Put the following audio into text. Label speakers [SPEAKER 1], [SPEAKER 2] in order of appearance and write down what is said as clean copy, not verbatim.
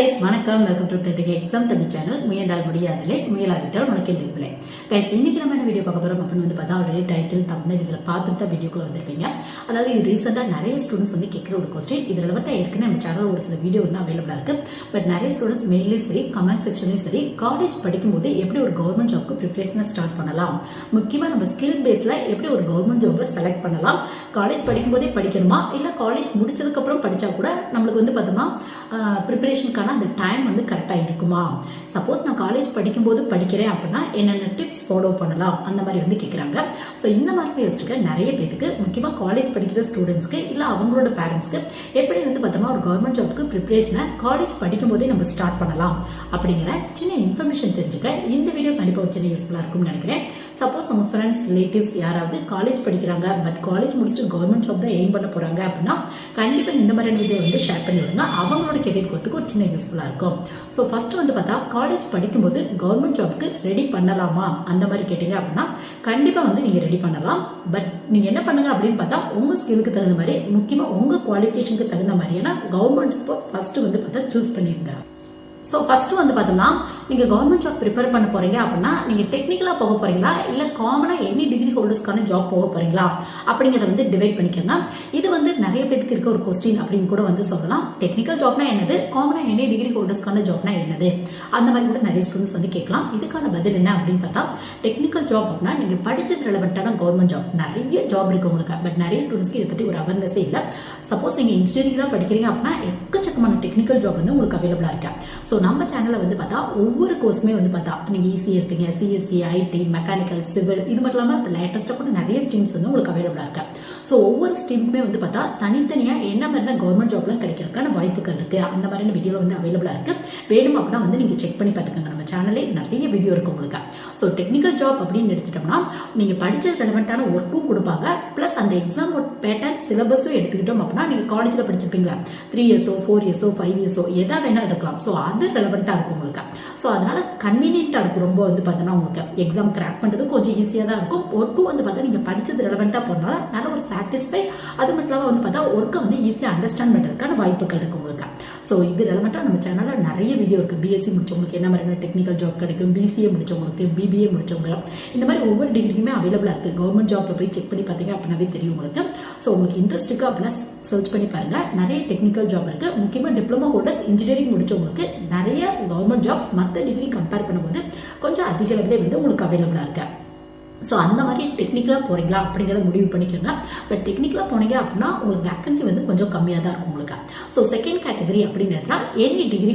[SPEAKER 1] வணக்கம், welcome to tech exam Tamil channel. முயன்றால் முடியாதலே, முயலாவிட்டால் உனக்கு இல்லை. கைஸ், இன்னைக்கு நம்ம என்ன வீடியோ பார்க்க போறோம் அப்படின்னு வந்து பார்த்தா ஆல்ரெடி டைட்டில் தம்ப்நெயில் இதில் பார்த்துட்டு தான் வீடியோக்குள்ள வந்திருப்பீங்க. அதாவது இது ரீசெண்டாக நிறைய ஸ்டூடெண்ட்ஸ் வந்து கேட்குற ஒரு கொஸ்டின். இதில் வந்து ஏற்கனவே நம்ம சேனல் ஒரு சில வீடியோ வந்து அவைலபிளாக இருக்கு. பட் நிறைய ஸ்டூடெண்ட்ஸ் மெயிலையும் சரி, கமெண்ட் செக்ஷன்லையும் சரி, காலேஜ் படிக்கும்போது எப்படி ஒரு கவர்மெண்ட் ஜாப்க்கு ப்ரிப்பரேஷனை ஸ்டார்ட் பண்ணலாம், முக்கியமாக நம்ம ஸ்கில் பேஸில் எப்படி ஒரு கவர்மெண்ட் ஜாப்பை செலக்ட் பண்ணலாம், காலேஜ் படிக்கும்போதே படிக்கணுமா இல்லை காலேஜ் முடிச்சதுக்கப்புறம் படித்தா கூட நம்மளுக்கு வந்து பார்த்தோம்னா ப்ரிப்பரேஷனுக்கான அந்த டைம் வந்து கரெக்டாக இருக்குமா, சப்போஸ் நான் காலேஜ் படிக்கும்போது படிக்கிறேன் அப்படின்னா என்னென்ன டிப்ஸ் ஃபாலோ பண்ணலாம், அந்த மாதிரி வந்து கேட்குறாங்க. ஸோ இந்த மாதிரி யோசிச்சுக்க நிறைய பேருக்கு, முக்கியமாக காலேஜ் படிக்கிற ஸ்டூடெண்ட்ஸ்க்கு இல்லை அவங்களோட பேரண்ட்ஸ்க்கு எப்படி வந்து பார்த்தோம்னா ஒரு கவர்மெண்ட் ஜாப்க்கு ப்ரிப்பரேஷனை காலேஜ் படிக்கும்போதே நம்ம ஸ்டார்ட் பண்ணலாம் அப்படிங்கிற சின்ன இன்ஃபர்மேஷன் தெரிஞ்சுக்க இந்த வீடியோ கண்டிப்பாக சின்ன யூஸ்ஃபுல்லாக இருக்கும்னு நினைக்கிறேன். சப்போஸ் நம்ம ஃப்ரெண்ட்ஸ், ரிலேட்டிவ்ஸ் யாராவது காலேஜ் படிக்கிறாங்க பட் காலேஜ் முடிச்சுட்டு கவர்மெண்ட் ஜாப் தான் எய்ம் பண்ண போறாங்க அப்படின்னா கண்டிப்பாக இந்த மாதிரியான வீடியோ வந்து ஷேர் பண்ணி விடுங்க. அவங்களோட கெரியர் கொடுத்துக்கு ஒரு சின்ன யூஸ்ஃபுல்லாக இருக்கும். ஸோ ஃபர்ஸ்ட் வந்து பார்த்தா காலேஜ் படிக்கும்போது கவர்மெண்ட் ஜாப்க்கு ரெடி பண்ணலாமா அந்த மாதிரி கேட்டீங்க அப்படின்னா கண்டிப்பாக வந்து நீங்கள் ரெடி பண்ணலாம். பட் நீங்கள் என்ன பண்ணுங்க அப்படின்னு பார்த்தா உங்கள் ஸ்கில்லுக்கு தகுந்த மாதிரி, முக்கியமாக உங்கள் குவாலிஃபிகேஷனுக்கு தகுந்த மாதிரியான கவர்மெண்ட் ஜாப் ஃபர்ஸ்ட் வந்து பார்த்தா சூஸ் பண்ணிருங்க. ஸோ ஃபர்ஸ்ட் வந்து பார்த்தோம்னா நீங்கள் கவர்மெண்ட் ஜாப் ப்ரிப்பேர் பண்ண போறீங்க அப்படின்னா நீங்கள் டெக்னிக்கலாக போக போறீங்களா இல்லை காமனாக எனி டிகிரி ஹோல்டர்ஸ்க்கான ஜாப் போக போறீங்களா அப்படிங்கிறத வந்து டிவைட் பண்ணிக்கோங்க. இது வந்து நிறைய பேருக்கு இருக்க ஒரு கொஸ்டின் அப்படின்னு கூட வந்து சொல்லலாம். டெக்னிக்கல் ஜாப்னா என்னது, காமனாக எனி டிகிரி ஹோல்டர்ஸ்க்கான ஜாப்னா என்னது, அந்த மாதிரி கூட நிறைய ஸ்டூடெண்ட்ஸ் வந்து கேட்கலாம். இதுக்கான பதில் என்ன அப்படின்னு பார்த்தா, டெக்னிக்கல் ஜாப் அப்படின்னா நீங்கள் படிச்சது ரெலவெண்டான கவர்மெண்ட் ஜாப். நிறைய ஜாப் இருக்கு உங்களுக்கு, பட் நிறைய ஸ்டூடெண்ட்ஸ்க்கு இதை பற்றி ஒரு அவேர்னஸே இல்லை. சப்போஸ் நீங்கள் இன்ஜினியரிங்லாம் படிக்கிறீங்க அப்படின்னா எக்கச்சக்கமான டெக்னிக்கல் ஜாப் வந்து உங்களுக்கு அவைலபிளாக இருக்கு. ஸோ நம்ம சேனலில் வந்து பார்த்தா ஒவ்வொரு கோர்ஸுமே வந்து பார்த்தா நீங்கள் ஈஸி எடுத்தீங்க, சிஎஸ்சி, ஐடி, மெக்கானிக்கல், சிவில், இது மட்டும் இல்லாமல் இப்போ லேட்டஸ்ட்டாக கூட நிறைய ஸ்ட்ரீம்ஸ் வந்து உங்களுக்கு அவைலபிளாக இருக்கு. ஸோ ஒவ்வொரு ஸ்ட்ரீமுக்குமே வந்து பார்த்தா தனித்தனியாக என்ன மாதிரியான கவர்மெண்ட் ஜாப்லாம் கிடைக்கிறதுக்கான வாய்ப்புகள் இருக்கு. அந்த மாதிரியான வீடியோ வந்து அவைலபிளாக இருக்கு. வேணும் அப்படின்னா வந்து நீங்கள் செக் பண்ணி பார்த்துக்கோங்க. நம்ம சேனலே நிறைய வீடியோ இருக்கு உங்களுக்கு. ஸோ டெக்னிக்கல் ஜாப் அப்படின்னு எடுத்துட்டோம்னா நீங்கள் படிச்ச ரெலவெண்டான ஒர்க்கும் கொடுப்பாங்க, பிளஸ் அந்த எக்ஸாம் பேட்டர்ன் சிலபஸும் எடுத்துக்கிட்டோம் அப்படின்னா நீங்கள் காலேஜில் படிச்சிருப்பீங்களா, 3 இயர்ஸோ 4 இயர்ஸோ 5 இயர்ஸோ எதா வேணாலும் இருக்கலாம். ஸோ அது ரெலவெண்டா இருக்கும் உங்களுக்கு. ஸோ அதனால கன்வீனியன்ட்டா இருக்கும். ரொம்ப வந்து பார்த்தோன்னா உங்களுக்கு எக்ஸாம் கிராக் பண்ணுறது கொஞ்சம் ஈஸியாக தான் இருக்கும். ஒர்க்கும் வந்து பார்த்தா நீங்கள் படிச்சது ரெலவெண்டா போனால நல்ல ஒரு சாட்டிஸ்ஃபை. அது மட்டும் இல்லாமல் வந்து பார்த்தா ஒர்க்கை வந்து ஈஸியாக அண்டர்ஸ்டாண்ட் பண்ணுறதுக்கான வாய்ப்புகள் இருக்கு உங்களுக்கு. ஸோ இது ரெலவெண்டா நம்ம சேனலில் நிறைய வீடியோ இருக்கு. பிஎஸ்சி முடிச்சவங்களுக்கு என்ன மாதிரியான டெக்னிக்கல் ஜாப் கிடைக்கும், பிசிஏ முடிச்சவங்களுக்கு, பிபிஏ முடிச்சவங்க, இந்த மாதிரி ஒவ்வொரு டிகிரியுமே அவைலபிளாக இருக்கு. கவர்மெண்ட் ஜாப்ல போய் செக் பண்ணி பார்த்தீங்க அப்படின்னாவே தெரியும் உங்களுக்கு. ஸோ உங்களுக்கு இன்ட்ரெஸ்ட் இருக்கு அப்படின்னா சர்ச் பண்ணி பாருங்க. நிறைய டெக்னிக்கல் ஜாப் இருக்கு. முக்கியமாக டிப்ளமோ ஹோல்டர்ஸ், இன்ஜினியரிங் முடிச்சவங்களுக்கு நிறைய கவர்மெண்ட் ஜாப் மற்ற டிகிரி கம்பேர் பண்ணும்போது கொஞ்சம் அதிக அளவில் வந்து உங்களுக்கு அவைலபிளா இருக்கு. ஸோ அந்த மாதிரி டெக்னிக்கலாக போறீங்களா அப்படிங்கிறத முடிவு பண்ணிக்கோங்க. பட் டெக்னிக்கலாக போனீங்க அப்படின்னா உங்களுக்கு வேகன்சி வந்து கொஞ்சம் கம்மியாக தான் இருக்கும் உங்களுக்கு. ஸோ செகண்ட் கேட்டகரி அப்படின்னு எனி டிகிரி